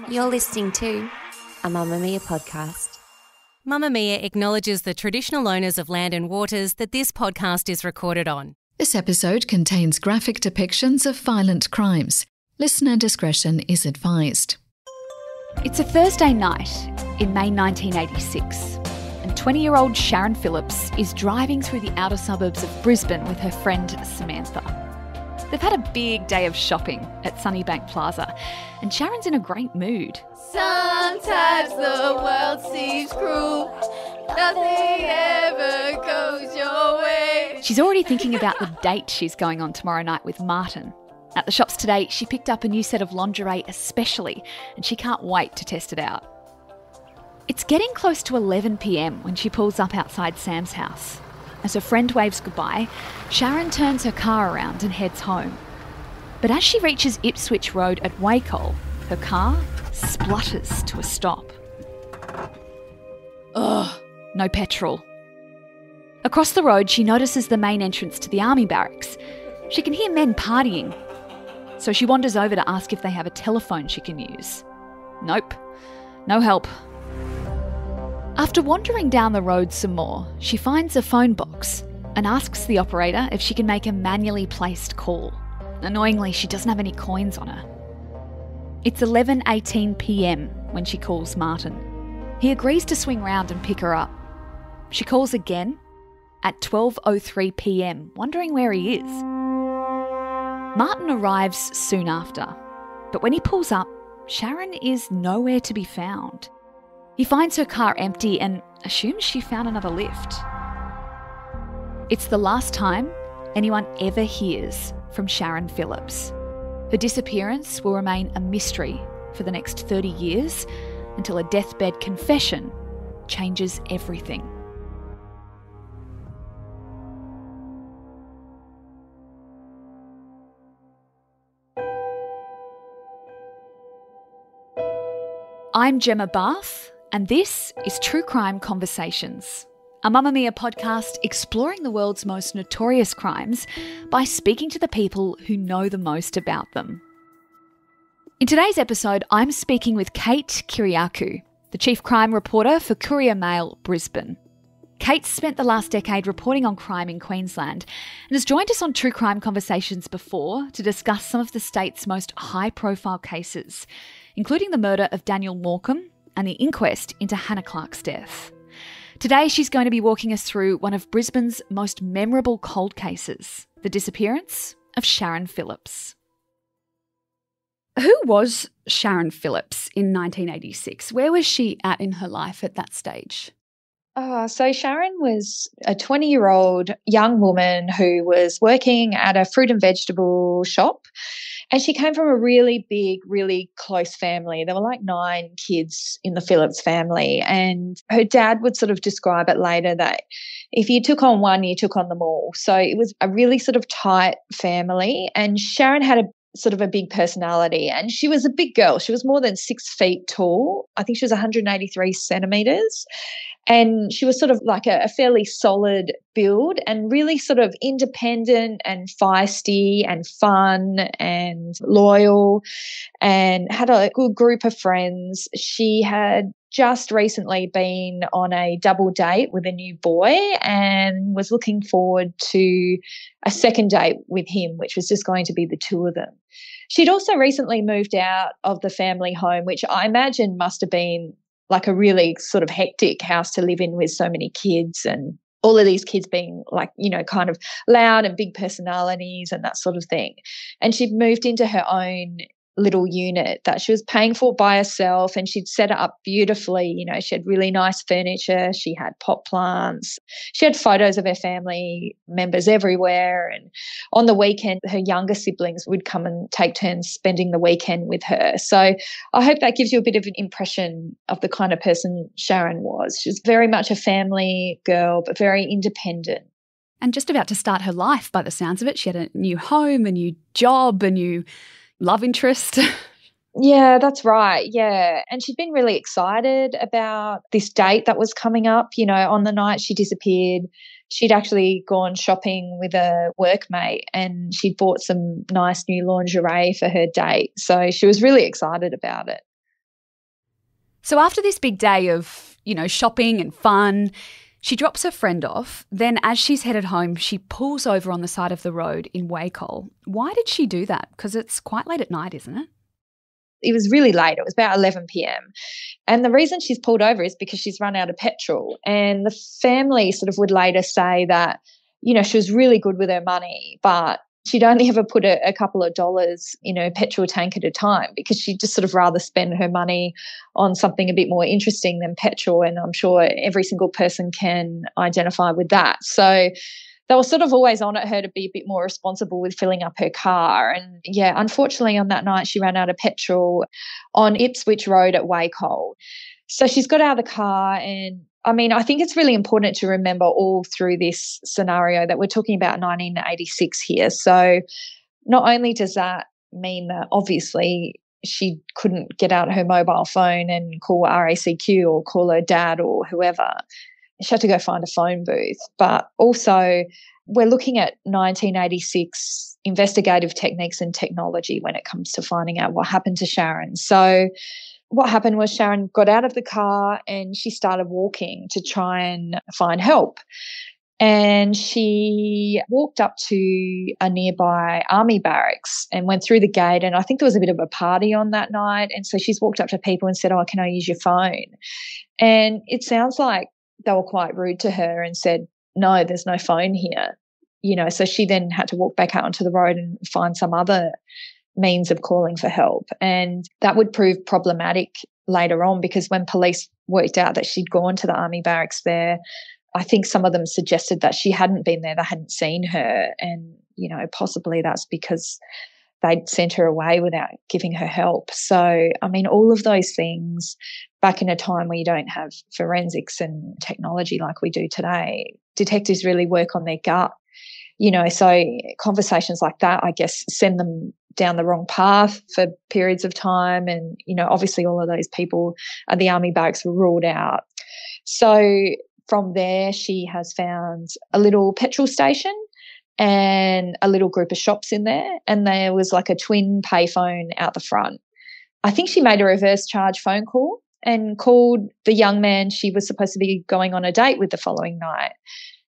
You're listening to a Mamamia podcast. Mamamia acknowledges the traditional owners of land and waters that this podcast is recorded on. This episode contains graphic depictions of violent crimes. Listener discretion is advised. It's a Thursday night in May 1986, and 20-year-old Sharron Phillips is driving through the outer suburbs of Brisbane with her friend Samantha. They've had a big day of shopping at Sunnybank Plaza, and Sharron's in a great mood. Sometimes the world seems cruel, nothing ever goes your way. She's already thinking about the date she's going on tomorrow night with Martin. At the shops today, she picked up a new set of lingerie especially, and she can't wait to test it out. It's getting close to 11 p.m. when she pulls up outside Sam's house. As her friend waves goodbye, Sharron turns her car around and heads home. But as she reaches Ipswich Road at Wacol, her car splutters to a stop. Ugh, no petrol. Across the road, she notices the main entrance to the army barracks. She can hear men partying, so she wanders over to ask if they have a telephone she can use. Nope, no help. After wandering down the road some more, she finds a phone box and asks the operator if she can make a manually placed call. Annoyingly, she doesn't have any coins on her. It's 11:18 p.m. when she calls Martin. He agrees to swing round and pick her up. She calls again at 12:03 p.m, wondering where he is. Martin arrives soon after, but when he pulls up, Sharron is nowhere to be found. He finds her car empty and assumes she found another lift. It's the last time anyone ever hears from Sharron Phillips. Her disappearance will remain a mystery for the next 30 years until a deathbed confession changes everything. I'm Gemma Barth, and this is True Crime Conversations, a Mamamia podcast exploring the world's most notorious crimes by speaking to the people who know the most about them. In today's episode, I'm speaking with Kate Kyriakou, the chief crime reporter for Courier Mail Brisbane. Kate spent the last decade reporting on crime in Queensland and has joined us on True Crime Conversations before to discuss some of the state's most high-profile cases, including the murder of Daniel Morcombe and the inquest into Hannah Clark's death. Today, she's going to be walking us through one of Brisbane's most memorable cold cases, the disappearance of Sharron Phillips. Who was Sharron Phillips in 1986? Where was she at in her life at that stage? So Sharron was a 20-year-old young woman who was working at a fruit and vegetable shop, and she came from a really big, really close family. There were like 9 kids in the Phillips family, and her dad would sort of describe it later that if you took on one, you took on them all. So it was a really sort of tight family, and Sharron had a sort of a big personality, and she was a big girl. She was more than 6 feet tall. I think she was 183 centimetres. And she was sort of like a fairly solid build and really sort of independent and feisty and fun and loyal and had a good group of friends. She had just recently been on a double date with a new boy and was looking forward to a second date with him, which was just going to be the two of them. She'd also recently moved out of the family home, which I imagine must have been like a really sort of hectic house to live in with so many kids, and all of these kids being like, you know, kind of loud and big personalities and that sort of thing. And she'd moved into her own little unit that she was paying for by herself, and she'd set it up beautifully. You know, she had really nice furniture. She had pot plants. She had photos of her family members everywhere. And on the weekend, her younger siblings would come and take turns spending the weekend with her. So I hope that gives you a bit of an impression of the kind of person Sharron was. She was very much a family girl, but very independent. And just about to start her life by the sounds of it. She had a new home, a new job, a new love interest. Yeah, that's right. Yeah. And she'd been really excited about this date that was coming up. You know, on the night she disappeared, she'd actually gone shopping with a workmate and she'd bought some nice new lingerie for her date. So she was really excited about it. So after this big day of, shopping and fun, she drops her friend off. Then as she's headed home, she pulls over on the side of the road in Wacol. Why did she do that? Because it's quite late at night, isn't it? It was really late. It was about 11 p.m. And the reason she's pulled over is because she's run out of petrol. And the family sort of would later say that, she was really good with her money, but she'd only ever put a couple of dollars in her petrol tank at a time because she'd just sort of rather spend her money on something a bit more interesting than petrol. And I'm sure every single person can identify with that. So they were sort of always on at her to be a bit more responsible with filling up her car. And yeah, unfortunately on that night she ran out of petrol on Ipswich Road at Wacol. So she's got out of the car, and I think it's really important to remember all through this scenario that we're talking about 1986 here. So not only does that mean that obviously she couldn't get out her mobile phone and call RACQ or call her dad or whoever, she had to go find a phone booth. But also we're looking at 1986 investigative techniques and technology when it comes to finding out what happened to Sharron. So what happened was Sharron got out of the car and she started walking to try and find help. And she walked up to a nearby army barracks and went through the gate. And I think there was a bit of a party on that night. And so she's walked up to people and said, "Oh, can I use your phone?" And it sounds like they were quite rude to her and said, "No, there's no phone here." So she then had to walk back out onto the road and find some other means of calling for help. And that would prove problematic later on because when police worked out that she'd gone to the army barracks there, I think some of them suggested that she hadn't been there, they hadn't seen her. And, possibly that's because they'd sent her away without giving her help. So, all of those things back in a time where you don't have forensics and technology like we do today, detectives really work on their gut. So conversations like that, I guess, send them down the wrong path for periods of time. And, obviously all of those people at the army barracks were ruled out. So from there, she has found a little petrol station and a little group of shops in there. And there was like a twin payphone out the front. I think she made a reverse charge phone call and called the young man she was supposed to be going on a date with the following night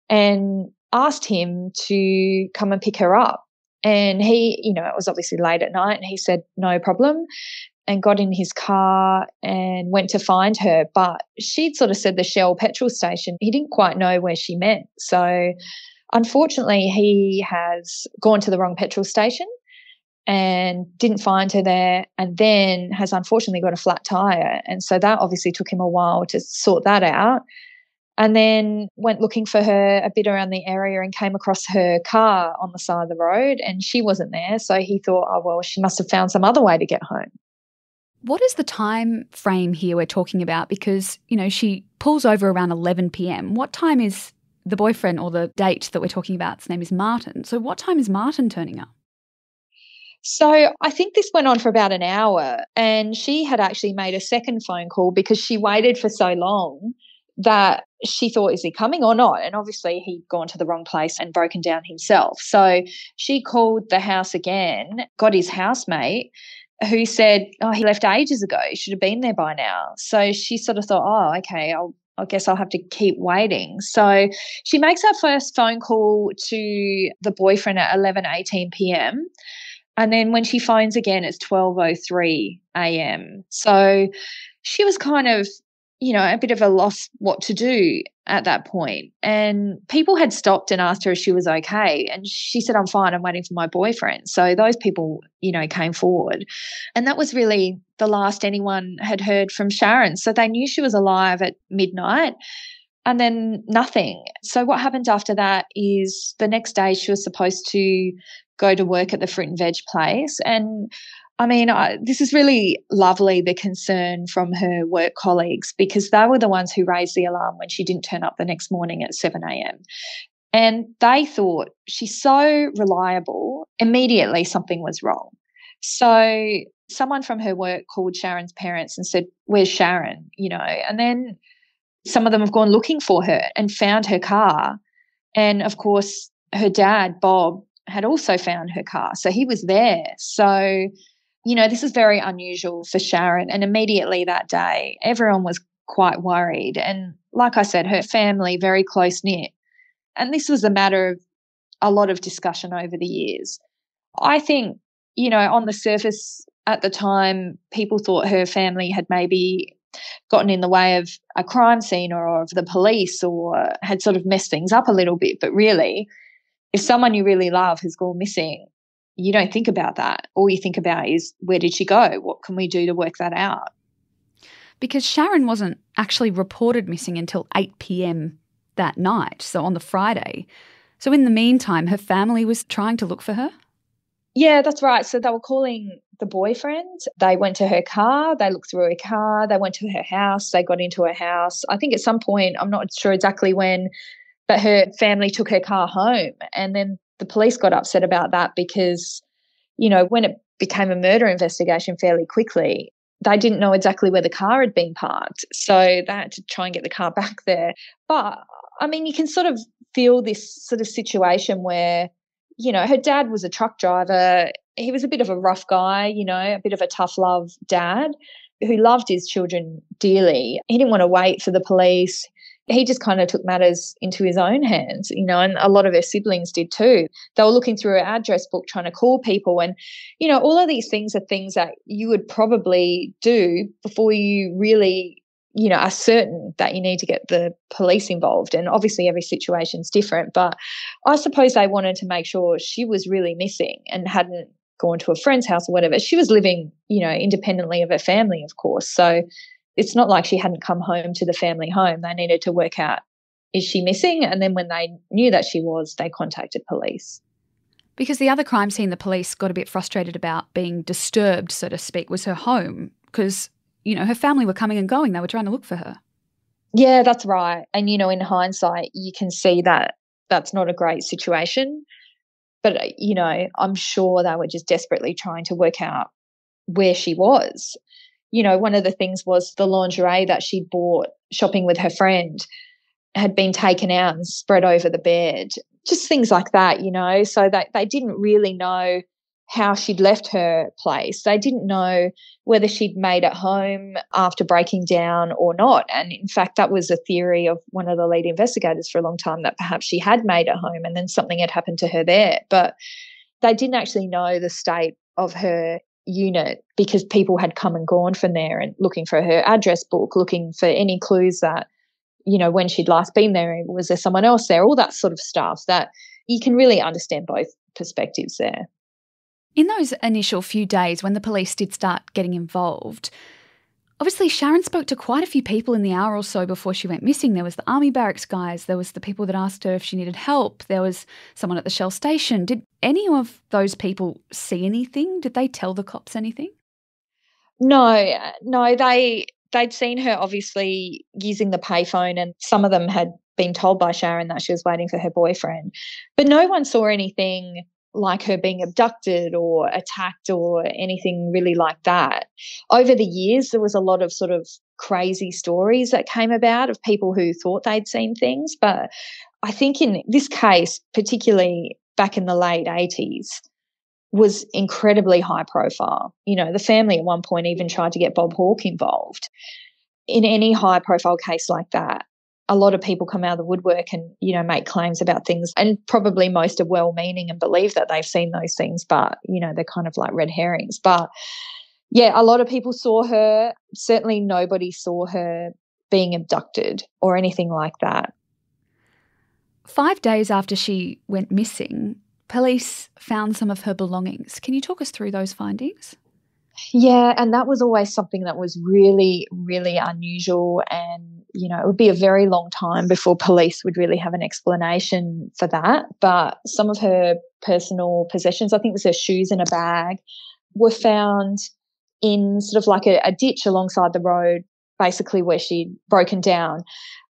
and asked him to come and pick her up. And he, it was obviously late at night, and he said, "No problem," and got in his car and went to find her. But she'd sort of said the Shell petrol station. He didn't quite know where she meant. So unfortunately, he has gone to the wrong petrol station and didn't find her there, and then has unfortunately got a flat tyre. And so that obviously took him a while to sort that out. And then went looking for her a bit around the area and came across her car on the side of the road, and she wasn't there. So he thought, oh, well, she must have found some other way to get home. What is the time frame here we're talking about? Because, she pulls over around 11 p.m. What time is the boyfriend or the date that we're talking about? His name is Martin. So what time is Martin turning up? So I think this went on for about an hour, and she had actually made a second phone call because she waited for so long that she thought, is he coming or not? And obviously he'd gone to the wrong place and broken down himself. So she called the house again, got his housemate, who said, "Oh, he left ages ago. He should have been there by now." So she sort of thought, oh, okay, I guess I'll have to keep waiting. So she makes her first phone call to the boyfriend at 11:18 p.m. And then when she phones again, it's 12:03 a.m. So she was kind of, a bit of a loss what to do at that point. And people had stopped and asked her if she was okay. And she said, "I'm fine, I'm waiting for my boyfriend." So those people, came forward. And that was really the last anyone had heard from Sharron. So they knew she was alive at midnight and then nothing. So what happened after that is the next day she was supposed to go to work at the fruit and veg place. And this is really lovely, the concern from her work colleagues, because they were the ones who raised the alarm when she didn't turn up the next morning at 7 a.m. And they thought, she's so reliable, immediately something was wrong. So someone from her work called Sharron's parents and said, "Where's Sharron?" And then some of them have gone looking for her and found her car And, of course, her dad, Bob, had also found her car. So he was there. So, this is very unusual for Sharron. And immediately that day, everyone was quite worried. And like I said, her family, very close-knit. And this was a matter of a lot of discussion over the years. I think, on the surface at the time, people thought her family had maybe gotten in the way of a crime scene or of the police or had sort of messed things up a little bit. But really, if someone you really love has gone missing, you don't think about that. All you think about is, where did she go? What can we do to work that out? Because Sharron wasn't actually reported missing until 8 p.m. that night, so on the Friday. So in the meantime, her family was trying to look for her? Yeah, that's right. So they were calling the boyfriend. They went to her car. They looked through her car. They went to her house. They got into her house. I think at some point, I'm not sure exactly when, but her family took her car home. And then the police got upset about that because, when it became a murder investigation fairly quickly, they didn't know exactly where the car had been parked. So they had to try and get the car back there. But, you can sort of feel this sort of situation where, her dad was a truck driver. He was a bit of a rough guy, a bit of a tough love dad who loved his children dearly. He didn't want to wait for the police. He just kind of took matters into his own hands, and a lot of her siblings did too. They were looking through her address book trying to call people, and, all of these things are things that you would probably do before you really, are certain that you need to get the police involved. And obviously every situation's different, but I suppose they wanted to make sure she was really missing and hadn't gone to a friend's house or whatever. She was living, independently of her family, of course. So it's not like she hadn't come home to the family home. They needed to work out, is she missing? And then when they knew that she was, they contacted police. Because the other crime scene the police got a bit frustrated about being disturbed, so to speak, was her home, because, her family were coming and going. They were trying to look for her. Yeah, that's right. And, in hindsight, you can see that that's not a great situation. But, I'm sure they were just desperately trying to work out where she was. One of the things was the lingerie that she'd bought shopping with her friend had been taken out and spread over the bed. Just things like that, so that they didn't really know how she'd left her place. They didn't know whether she'd made it home after breaking down or not. And in fact, that was a theory of one of the lead investigators for a long time, that perhaps she had made it home and then something had happened to her there. But they didn't actually know the state of her unit because people had come and gone from there and looking for her address book, looking for any clues that, when she'd last been there, was there someone else there, all that sort of stuff, that you can really understand both perspectives there. In those initial few days when the police did start getting involved, obviously Sharron spoke to quite a few people in the hour or so before she went missing. There was the army barracks guys, there was the people that asked her if she needed help, there was someone at the Shell station. Did any of those people see anything? Did they tell the cops anything? No, they'd seen her obviously using the payphone, and some of them had been told by Sharron that she was waiting for her boyfriend. But no one saw anything like her being abducted or attacked or anything really like that. Over the years, there was a lot of sort of crazy stories that came about of people who thought they'd seen things. But I think in this case, particularly back in the late 80s, was incredibly high profile. The family at one point even tried to get Bob Hawke involved. In any high profile case like that, a lot of people come out of the woodwork and, make claims about things, and probably most are well-meaning and believe that they've seen those things, but, they're kind of like red herrings. But, yeah, a lot of people saw her. Certainly nobody saw her being abducted or anything like that. 5 days after she went missing, police found some of her belongings. Can you talk us through those findings? Yeah, and that was always something that was really, really unusual, and, it would be a very long time before police would really have an explanation for that. But some of her personal possessions, I think it was her shoes in a bag, were found in sort of like a ditch alongside the road, basically where she'd broken down.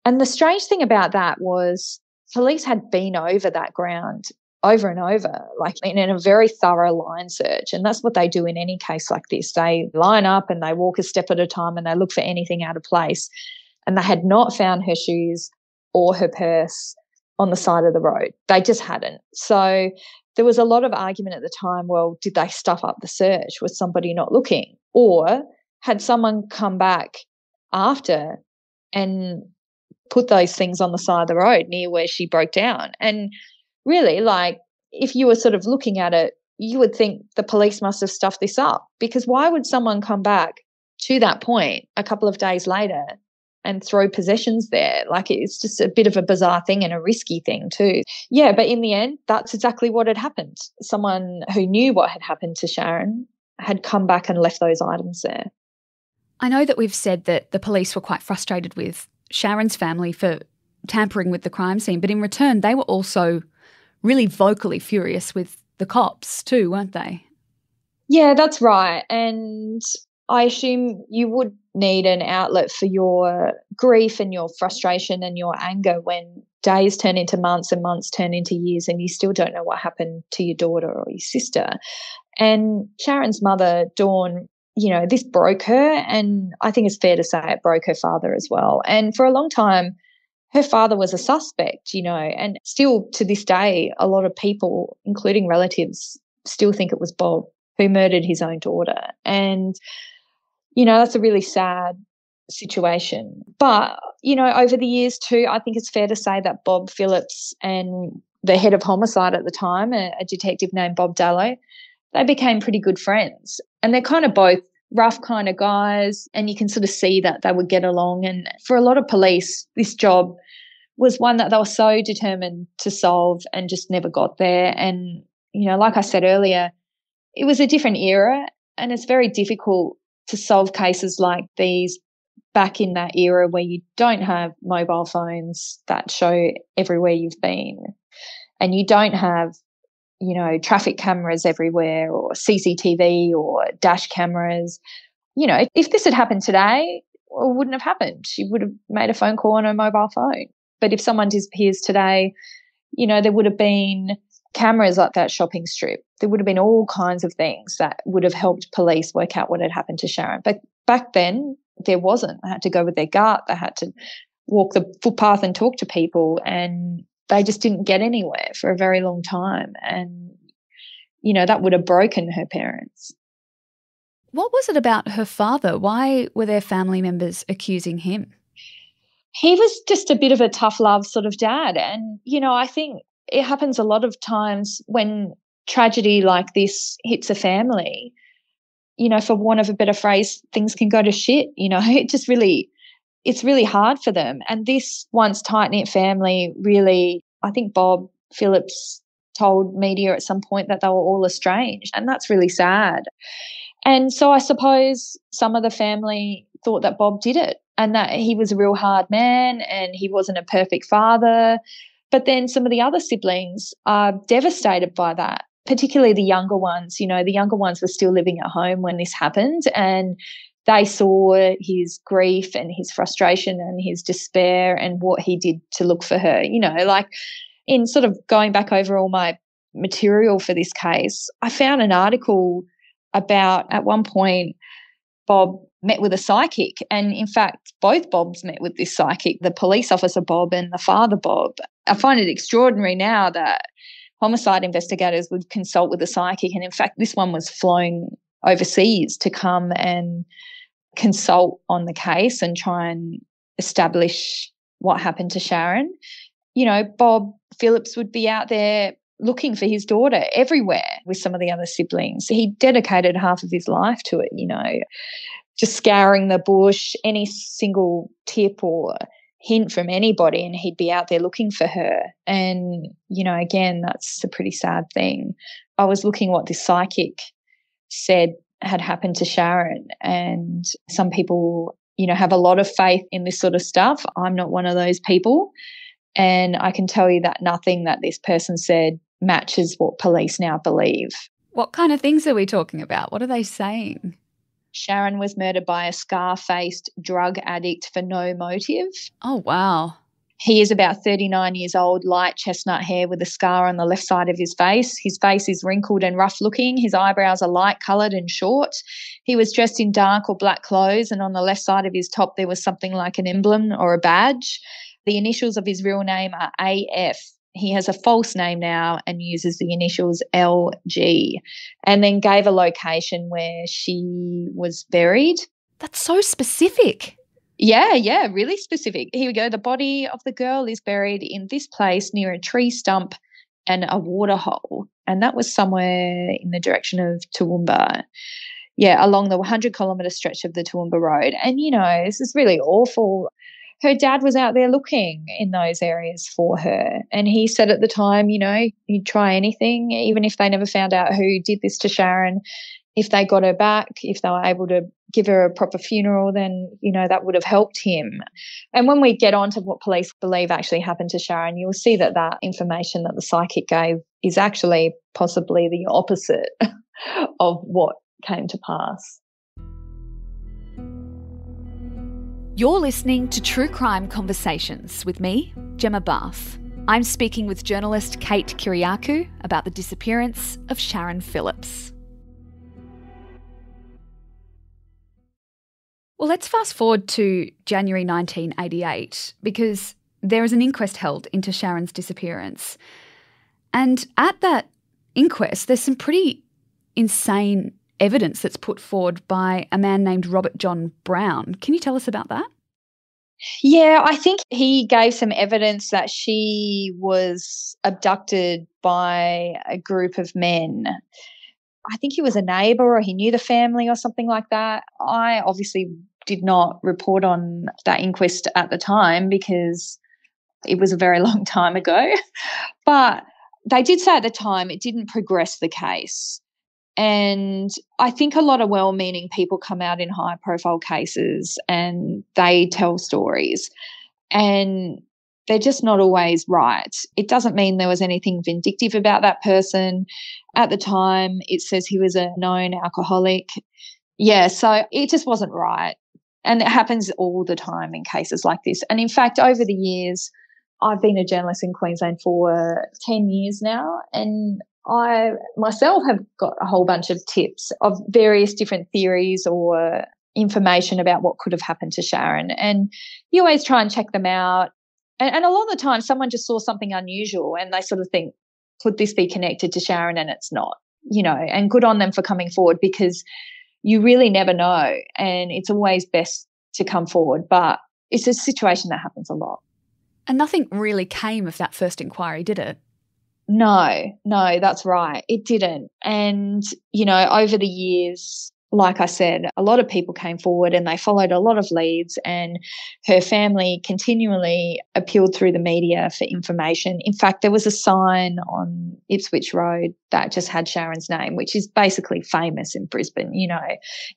And the strange thing about that was police had been over that ground over and over, like in a very thorough line search. And that's what they do in any case like this. They line up and they walk a step at a time and they look for anything out of place. And they had not found her shoes or her purse on the side of the road. They just hadn't. So there was a lot of argument at the time, well, did they stuff up the search? Was somebody not looking? Or had someone come back after and put those things on the side of the road near where she broke down? And really, like, if you were sort of looking at it, you would think the police must have stuffed this up, because why would someone come back to that point a couple of days later and throw possessions there? Like, it's just a bit of a bizarre thing and a risky thing too. Yeah, but in the end, that's exactly what had happened. Someone who knew what had happened to Sharron had come back and left those items there. I know that we've said that the police were quite frustrated with Sharron's family for tampering with the crime scene, but in return, they were also really vocally furious with the cops too, weren't they? Yeah, that's right. And I assume you would need an outlet for your grief and your frustration and your anger when days turn into months and months turn into years and you still don't know what happened to your daughter or your sister. And Sharron's mother, Dawn, you know, this broke her, and I think it's fair to say it broke her father as well. And for a long time, her father was a suspect, you know, and still to this day, a lot of people, including relatives, still think it was Bob who murdered his own daughter. And, you know, that's a really sad situation. But, you know, over the years too, I think it's fair to say that Bob Phillips and the head of homicide at the time, a detective named Bob Dallow, they became pretty good friends. And they're kind of both rough kind of guys, and you can sort of see that they would get along. And for a lot of police, this job was one that they were so determined to solve and just never got there. And, you know, like I said earlier, it was a different era, and it's very difficult to solve cases like these back in that era where you don't have mobile phones that show everywhere you've been, and you don't have, you know, traffic cameras everywhere or CCTV or dash cameras. You know, if this had happened today, well, it wouldn't have happened. She would have made a phone call on her mobile phone. But if someone disappears today, you know, there would have been cameras like that shopping strip. There would have been all kinds of things that would have helped police work out what had happened to Sharron. But back then, there wasn't. They had to go with their gut. They had to walk the footpath and talk to people, and they just didn't get anywhere for a very long time. And, you know, that would have broken her parents. What was it about her father? Why were their family members accusing him? He was just a bit of a tough love sort of dad. And, you know, I think it happens a lot of times when tragedy like this hits a family, you know, for want of a better phrase, things can go to shit, you know. It's really hard for them. And this once tight-knit family really, I think Bob Phillips told media at some point that they were all estranged, and that's really sad. And so I suppose some of the family thought that Bob did it and that he was a real hard man and he wasn't a perfect father. But then some of the other siblings are devastated by that, particularly the younger ones. You know, the younger ones were still living at home when this happened, and they saw his grief and his frustration and his despair and what he did to look for her. You know, like, in sort of going back over all my material for this case, I found an article about, at one point, Bob met with a psychic. And in fact, both Bobs met with this psychic, the police officer Bob and the father Bob. I find it extraordinary now that homicide investigators would consult with a psychic. And in fact, this one was flown overseas to come and consult on the case and try and establish what happened to Sharron. You know, Bob Phillips would be out there looking for his daughter everywhere with some of the other siblings. He dedicated half of his life to it, you know, just scouring the bush, any single tip or hint from anybody, and he'd be out there looking for her. And, you know, again, that's a pretty sad thing. I was looking what this psychic said had happened to Sharron, and some people, you know, have a lot of faith in this sort of stuff. I'm not one of those people. And I can tell you that nothing that this person said matches what police now believe. What kind of things are we talking about? What are they saying? Sharron was murdered by a scar-faced drug addict for no motive. Oh, wow. He is about 39 years old, light chestnut hair with a scar on the left side of his face. His face is wrinkled and rough-looking. His eyebrows are light-coloured and short. He was dressed in dark or black clothes, and on the left side of his top there was something like an emblem or a badge. The initials of his real name are AF, he has a false name now and uses the initials LG, and then gave a location where she was buried. That's so specific. Yeah, really specific. Here we go. The body of the girl is buried in this place near a tree stump and a water hole. And that was somewhere in the direction of Toowoomba. Yeah, along the 100-kilometre stretch of the Toowoomba Road. And, this is really awful. Her dad was out there looking in those areas for her. And he said at the time, he'd try anything, even if they never found out who did this to Sharron. If they got her back, if they were able to give her a proper funeral, then, that would have helped him. And when we get on to what police believe actually happened to Sharron, you'll see that information that the psychic gave is actually possibly the opposite of what came to pass. You're listening to True Crime Conversations with me, Gemma Bath. I'm speaking with journalist Kate Kyriakou about the disappearance of Sharron Phillips. Well, let's fast forward to January 1988 because there is an inquest held into Sharron's disappearance. And at that inquest, there's some pretty insane evidence that's put forward by a man named Robert John Brown. Can you tell us about that? Yeah, I think he gave some evidence that she was abducted by a group of men. I think he was a neighbour or he knew the family or something like that. I obviously did not report on that inquest at the time because it was a very long time ago. But they did say at the time it didn't progress the case. And I think a lot of well-meaning people come out in high-profile cases and they tell stories and they're just not always right. It doesn't mean there was anything vindictive about that person. At the time, it says he was a known alcoholic. Yeah, so it just wasn't right. And it happens all the time in cases like this. And in fact, over the years, I've been a journalist in Queensland for 10 years now, and I myself have got a whole bunch of tips of various different theories or information about what could have happened to Sharron. And you always try and check them out. And a lot of the time someone just saw something unusual and they sort of think, could this be connected to Sharron? And it's not, and good on them for coming forward because you really never know. And it's always best to come forward. But it's a situation that happens a lot. And nothing really came of that first inquiry, did it? No, that's right. It didn't. And, over the years, like I said, a lot of people came forward and they followed a lot of leads, and her family continually appealed through the media for information. In fact, there was a sign on Ipswich Road that just had Sharron's name, which is basically famous in Brisbane.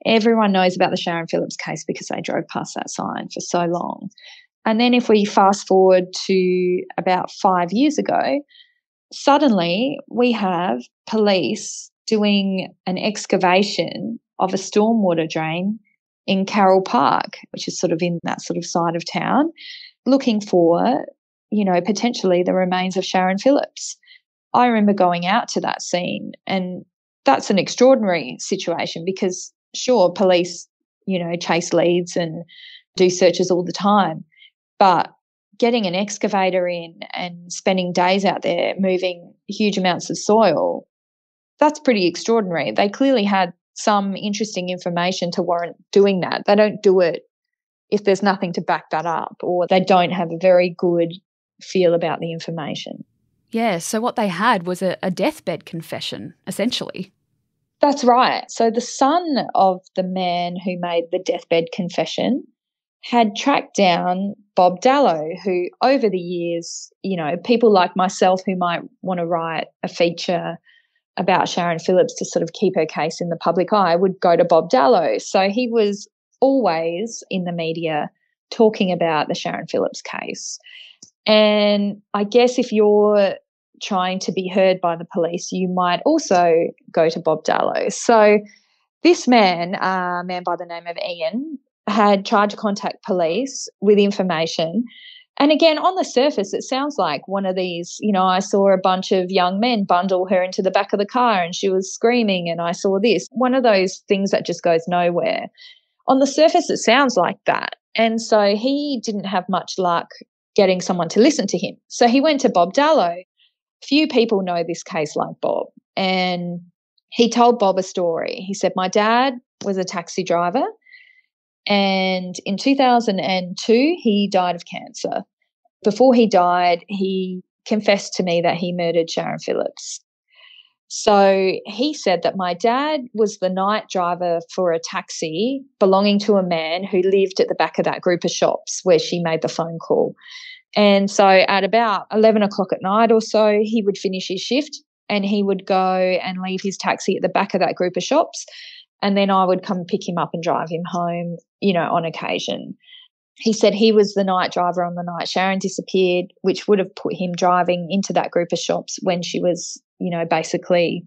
Everyone knows about the Sharron Phillips case because they drove past that sign for so long. And then if we fast forward to about 5 years ago, suddenly we have police doing an excavation of a stormwater drain in Carroll Park, which is sort of in that sort of side of town, looking for, potentially the remains of Sharron Phillips. I remember going out to that scene, and that's an extraordinary situation because, sure, police, chase leads and do searches all the time, but getting an excavator in and spending days out there moving huge amounts of soil, that's pretty extraordinary. They clearly had some interesting information to warrant doing that. They don't do it if there's nothing to back that up, or they don't have a very good feel about the information. Yeah, so what they had was a deathbed confession, essentially. That's right. So the son of the man who made the deathbed confession had tracked down Bob Dallow, who over the years, people like myself who might want to write a feature about Sharron Phillips to sort of keep her case in the public eye would go to Bob Dallow. So he was always in the media talking about the Sharron Phillips case. And I guess if you're trying to be heard by the police, you might also go to Bob Dallow. So this man, a man by the name of Ian, had tried to contact police with information. And again, on the surface, it sounds like one of these, I saw a bunch of young men bundle her into the back of the car and she was screaming and I saw this. One of those things that just goes nowhere. On the surface, it sounds like that. And so he didn't have much luck getting someone to listen to him. So he went to Bob Dallow. Few people know this case like Bob. And he told Bob a story. He said, my dad was a taxi driver, and in 2002, he died of cancer. Before he died, he confessed to me that he murdered Sharron Phillips. So he said that my dad was the night driver for a taxi belonging to a man who lived at the back of that group of shops where she made the phone call. And so at about 11 o'clock at night or so, he would finish his shift and he would go and leave his taxi at the back of that group of shops. And then I would come pick him up and drive him home, on occasion. He said he was the night driver on the night Sharron disappeared, which would have put him driving into that group of shops when she was, basically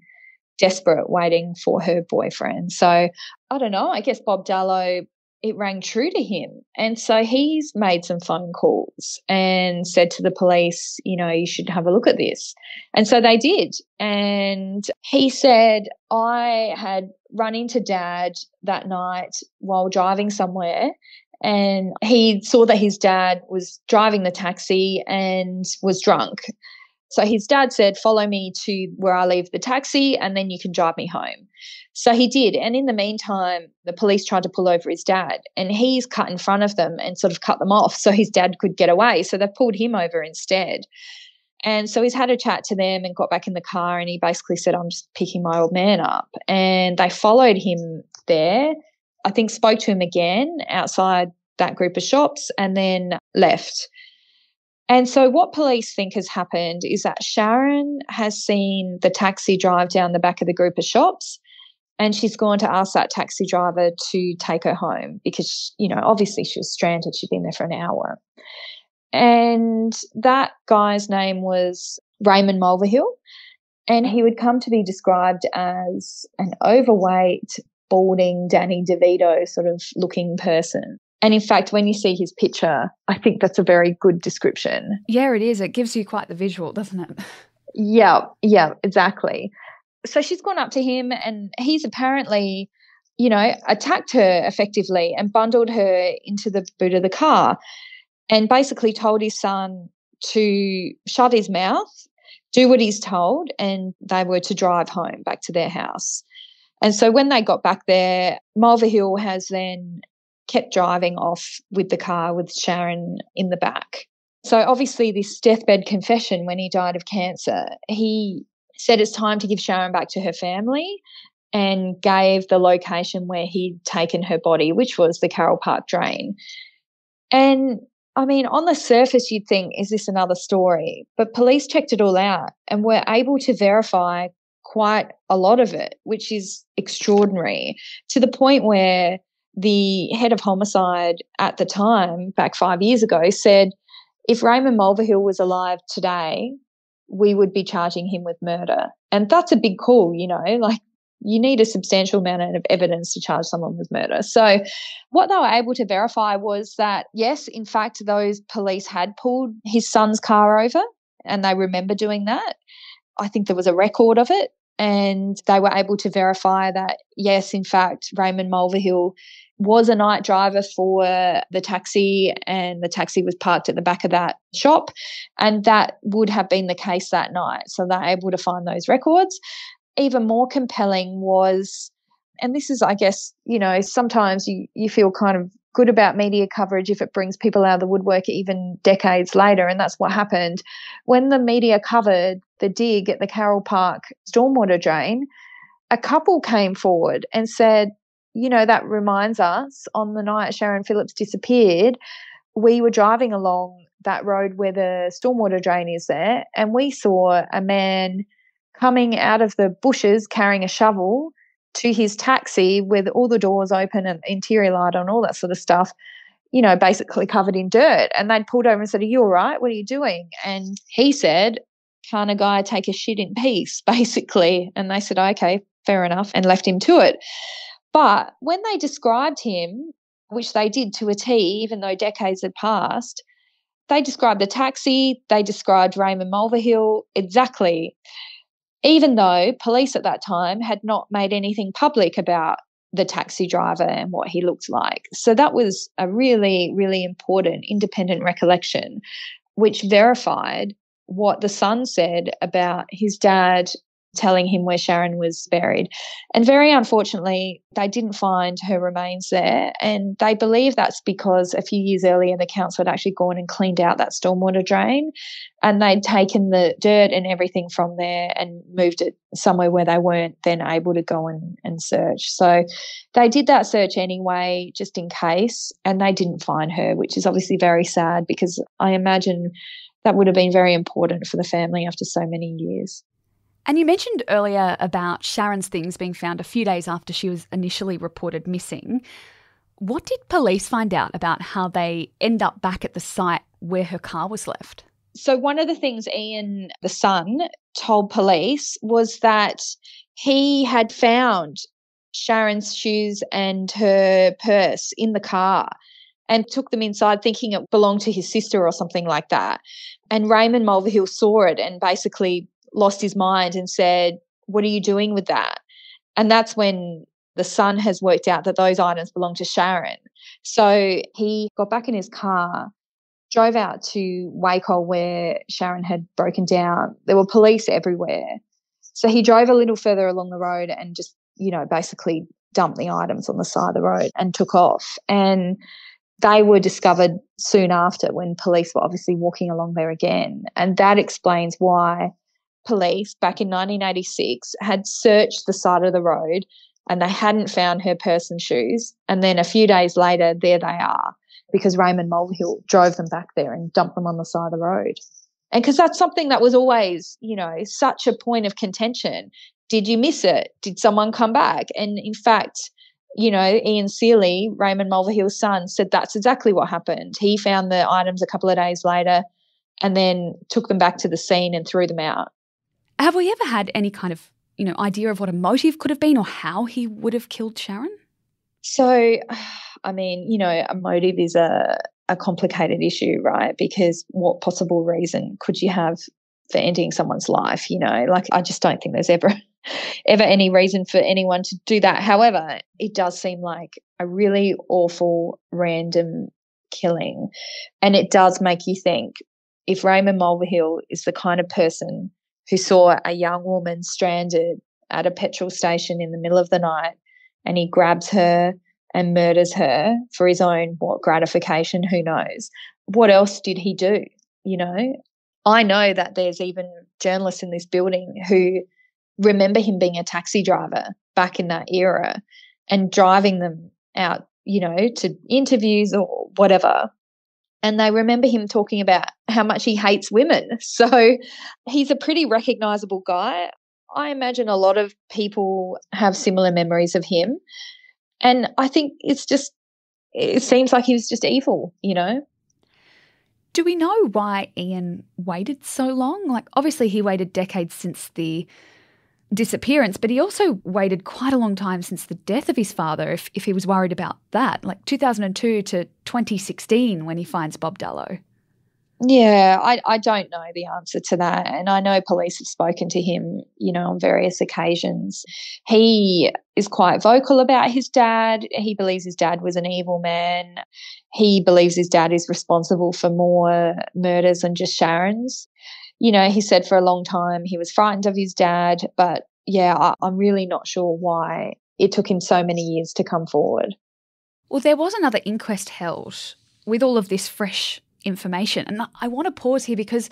desperate, waiting for her boyfriend. So I don't know, I guess Bob Dallow, it rang true to him. And so he's made some phone calls and said to the police, you should have a look at this. And so they did. And he said, I had run into Dad that night while driving somewhere, and he saw that his dad was driving the taxi and was drunk. So his dad said, follow me to where I leave the taxi and then you can drive me home. So he did. And in the meantime, the police tried to pull over his dad, and he's cut in front of them and sort of cut them off so his dad could get away. So they pulled him over instead. And so he's had a chat to them and got back in the car, and he basically said, I'm just picking my old man up. And they followed him there, I think spoke to him again outside that group of shops, and then left. And so what police think has happened is that Sharron has seen the taxi drive down the back of the group of shops, and she's gone to ask that taxi driver to take her home because, obviously she was stranded. She'd been there for an hour. And that guy's name was Raymond Mulvihill, and he would come to be described as an overweight, balding, Danny DeVito sort of looking person. And in fact, when you see his picture, I think that's a very good description. Yeah, it is. It gives you quite the visual, doesn't it? Yeah, exactly. So she's gone up to him, and he's apparently, attacked her effectively and bundled her into the boot of the car and basically told his son to shut his mouth, do what he's told, and they were to drive home back to their house. And so when they got back there, Mulvihill has then kept driving off with the car with Sharron in the back. So obviously this deathbed confession when he died of cancer, he said it's time to give Sharron back to her family and gave the location where he'd taken her body, which was the Carroll Park drain. And I mean, on the surface you'd think, is this another story? But police checked it all out and were able to verify quite a lot of it, which is extraordinary, to the point where the head of homicide at the time, back 5 years ago, said if Raymond Mulvihill was alive today, we would be charging him with murder. And that's a big call, you need a substantial amount of evidence to charge someone with murder. So what they were able to verify was that, yes, in fact, those police had pulled his son's car over, and they remember doing that. I think there was a record of it. And they were able to verify that, yes, in fact, Raymond Mulvihill was a night driver for the taxi, and the taxi was parked at the back of that shop, and that would have been the case that night. So they're able to find those records. Even more compelling was, and this is, I guess, sometimes you feel kind of good about media coverage if it brings people out of the woodwork even decades later, and that's what happened. When the media covered the dig at the Carroll Park stormwater drain, a couple came forward and said, that reminds us, on the night Sharron Phillips disappeared, we were driving along that road where the stormwater drain is there, and we saw a man coming out of the bushes carrying a shovel to his taxi with all the doors open and interior light on, all that sort of stuff, basically covered in dirt. And they'd pulled over and said, are you all right? What are you doing? And he said, can't a guy take a shit in peace, basically? And they said, okay, fair enough, and left him to it. But when they described him, which they did to a T, even though decades had passed, they described the taxi, they described Raymond Mulvihill exactly, even though police at that time had not made anything public about the taxi driver and what he looked like. So that was a really, really important independent recollection. which verified what the son said about his dad telling him where Sharron was buried. And very unfortunately, they didn't find her remains there. And they believe that's because a few years earlier, the council had actually gone and cleaned out that stormwater drain, and they'd taken the dirt and everything from there and moved it somewhere where they weren't then able to go and search. So they did that search anyway, just in case, and they didn't find her, which is obviously very sad, because I imagine that would have been very important for the family after so many years. And you mentioned earlier about Sharron's things being found a few days after she was initially reported missing. What did police find out about how they end up back at the site where her car was left? So one of the things Ian, the son, told police was that he had found Sharron's shoes and her purse in the car and took them inside thinking it belonged to his sister or something like that. And Raymond Mulvihill saw it and basically lost his mind and said, "What are you doing with that?" And that's when the son has worked out that those items belong to Sharron. So he got back in his car, drove out to Wacol where Sharron had broken down. There were police everywhere. So he drove a little further along the road and just, basically dumped the items on the side of the road and took off. And they were discovered soon after when police were obviously walking along there again. And that explains why police back in 1986 had searched the side of the road and they hadn't found her purse and shoes. And then a few days later, there they are, because Raymond Mulvihill drove them back there and dumped them on the side of the road. And because that's something that was always, such a point of contention. Did you miss it? Did someone come back? And in fact, Ian Seeley, Raymond Mulvihill's son, said that's exactly what happened. He found the items a couple of days later and then took them back to the scene and threw them out. Have we ever had any kind of, idea of what a motive could have been or how he would have killed Sharron? So, I mean, a motive is a complicated issue, right? Because what possible reason could you have for ending someone's life? I just don't think there's ever any reason for anyone to do that. However, it does seem like a really awful random killing. And it does make you think, if Raymond Mulvihill is the kind of person who saw a young woman stranded at a petrol station in the middle of the night and he grabs her and murders her for his own gratification, who knows? What else did he do? I know that there's even journalists in this building who remember him being a taxi driver back in that era and driving them out, to interviews or whatever. And they remember him talking about how much he hates women. So he's a pretty recognisable guy. I imagine a lot of people have similar memories of him. And I think it seems like he was just evil, Do we know why Ian waited so long? Obviously he waited decades since the disappearance, but he also waited quite a long time since the death of his father, if he was worried about that, 2002 to 2016 when he finds Bob Dallow. Yeah, I don't know the answer to that. And I know police have spoken to him, on various occasions. He is quite vocal about his dad. He believes his dad was an evil man. He believes his dad is responsible for more murders than just Sharron's. He said for a long time he was frightened of his dad, but yeah, I'm really not sure why it took him so many years to come forward. Well, there was another inquest held with all of this fresh information. And I want to pause here because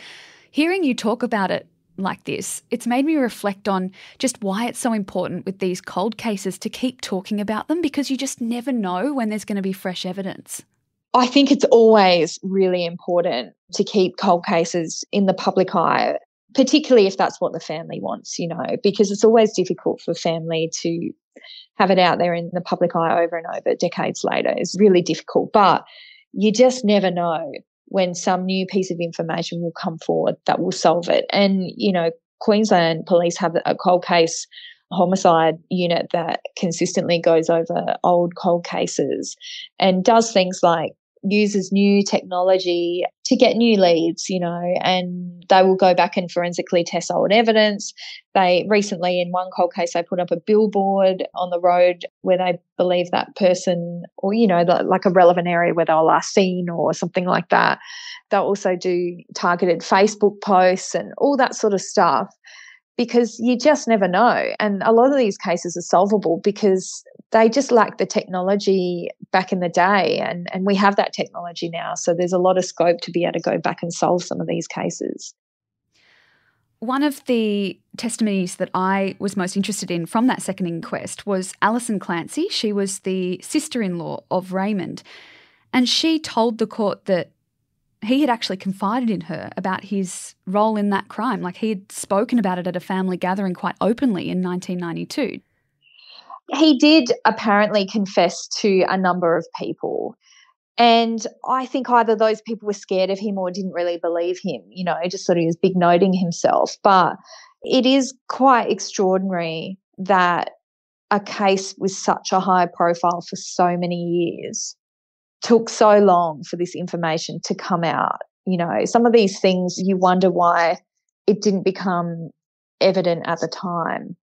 hearing you talk about it like this, it's made me reflect on just why it's so important with these cold cases to keep talking about them, because you just never know when there's going to be fresh evidence. I think it's always really important to keep cold cases in the public eye, particularly if that's what the family wants, because it's always difficult for family to have it out there in the public eye over and over decades later. It's really difficult, but you just never know when some new piece of information will come forward that will solve it. And, Queensland Police have a cold case homicide unit that consistently goes over old cold cases and does things like uses new technology to get new leads, and they will go back and forensically test old evidence. They recently, in one cold case, they put up a billboard on the road where they believe that person, or, like a relevant area where they were last seen or something like that. They'll also do targeted Facebook posts and all that sort of stuff, because you just never know. And a lot of these cases are solvable because they just lack the technology back in the day, and we have that technology now. So there's a lot of scope to be able to go back and solve some of these cases. One of the testimonies that I was most interested in from that second inquest was Alison Clancy. She was the sister-in-law of Raymond, and she told the court that he had actually confided in her about his role in that crime. Like, he had spoken about it at a family gathering quite openly in 1992. He did apparently confess to a number of people. And I think either those people were scared of him or didn't really believe him, just sort of was big noting himself. But it is quite extraordinary that a case with such a high profile for so many years took so long for this information to come out. Some of these things you wonder why it didn't become evident at the time.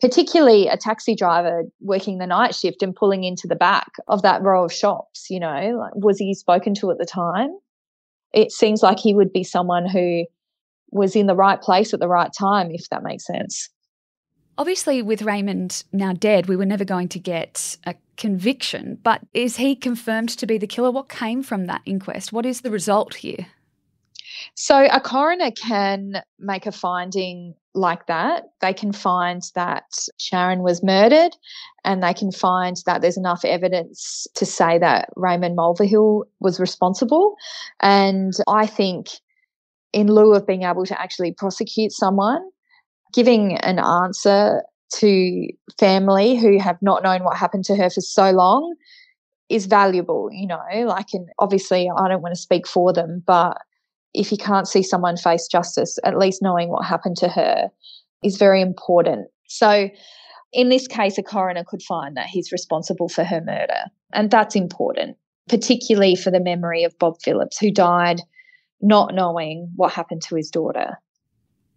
Particularly a taxi driver working the night shift and pulling into the back of that row of shops, was he spoken to at the time? It seems like he would be someone who was in the right place at the right time, if that makes sense. Obviously, with Raymond now dead, we were never going to get a conviction, but is he confirmed to be the killer? What came from that inquest? What is the result here? So a coroner can make a finding like that. They can find that Sharron was murdered, and they can find that there's enough evidence to say that Raymond Mulvihill was responsible. And I think in lieu of being able to actually prosecute someone, giving an answer to family who have not known what happened to her for so long is valuable, and obviously I don't want to speak for them, but if you can't see someone face justice, at least knowing what happened to her is very important. So in this case, a coroner could find that he's responsible for her murder. And that's important, particularly for the memory of Bob Phillips, who died not knowing what happened to his daughter.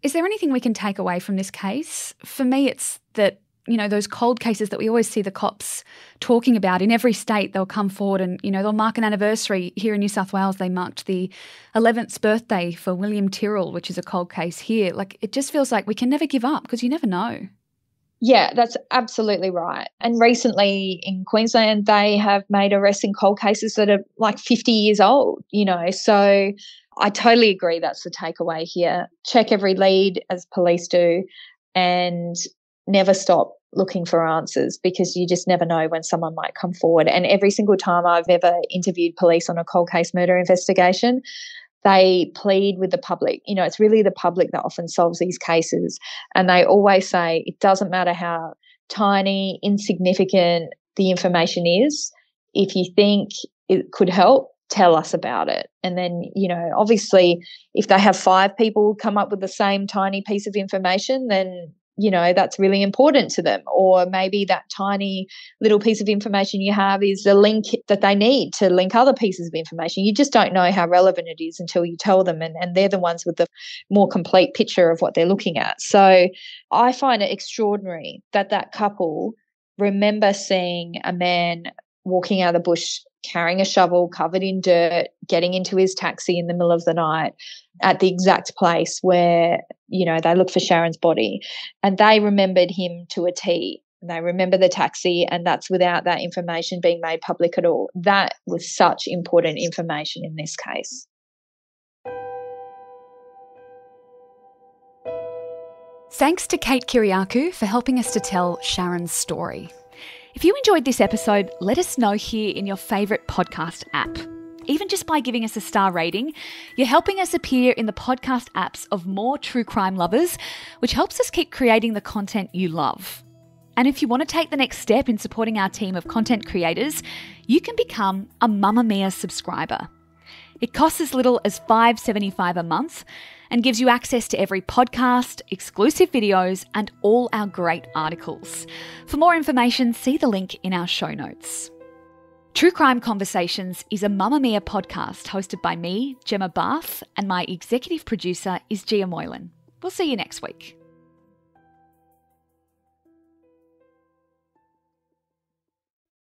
Is there anything we can take away from this case? For me, it's that, those cold cases that we always see the cops talking about in every state, they'll come forward and, they'll mark an anniversary. Here in New South Wales, they marked the 11th birthday for William Tyrrell, which is a cold case here. Like, it just feels like we can never give up because you never know. Yeah, that's absolutely right. And recently in Queensland, they have made arrests in cold cases that are like 50 years old, so I totally agree that's the takeaway here. Check every lead, as police do, and never stop looking for answers, because you just never know when someone might come forward. And every single time I've ever interviewed police on a cold case murder investigation, they plead with the public. It's really the public that often solves these cases. And they always say it doesn't matter how tiny, insignificant the information is. If you think it could help, tell us about it. And then, obviously, if they have 5 people come up with the same tiny piece of information, then, that's really important to them. Or maybe that tiny little piece of information you have is the link that they need to link other pieces of information. You just don't know how relevant it is until you tell them, and they're the ones with the more complete picture of what they're looking at. So I find it extraordinary that couple remember seeing a man walking out of the bush carrying a shovel covered in dirt, getting into his taxi in the middle of the night at the exact place where, they looked for Sharron's body. And they remembered him to a T. They remember the taxi, and that's without that information being made public at all. That was such important information in this case. Thanks to Kate Kyriakou for helping us to tell Sharron's story. If you enjoyed this episode, let us know here in your favourite podcast app. Even just by giving us a star rating, you're helping us appear in the podcast apps of more true crime lovers, which helps us keep creating the content you love. And if you want to take the next step in supporting our team of content creators, you can become a Mamamia subscriber. It costs as little as $5.75 a month and gives you access to every podcast, exclusive videos, and all our great articles. For more information, see the link in our show notes. True Crime Conversations is a Mamamia podcast hosted by me, Gemma Bath, and my executive producer is Gia Moylan. We'll see you next week.